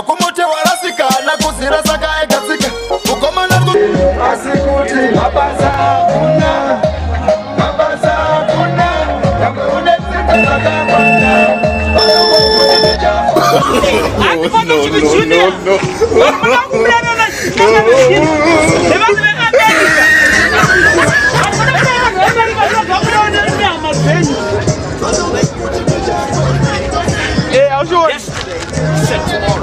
makumuti warasika nakuzira saka egadzika ukomana asikuti mabasa kuna yamunetsika zakakwana Hey, how's yours?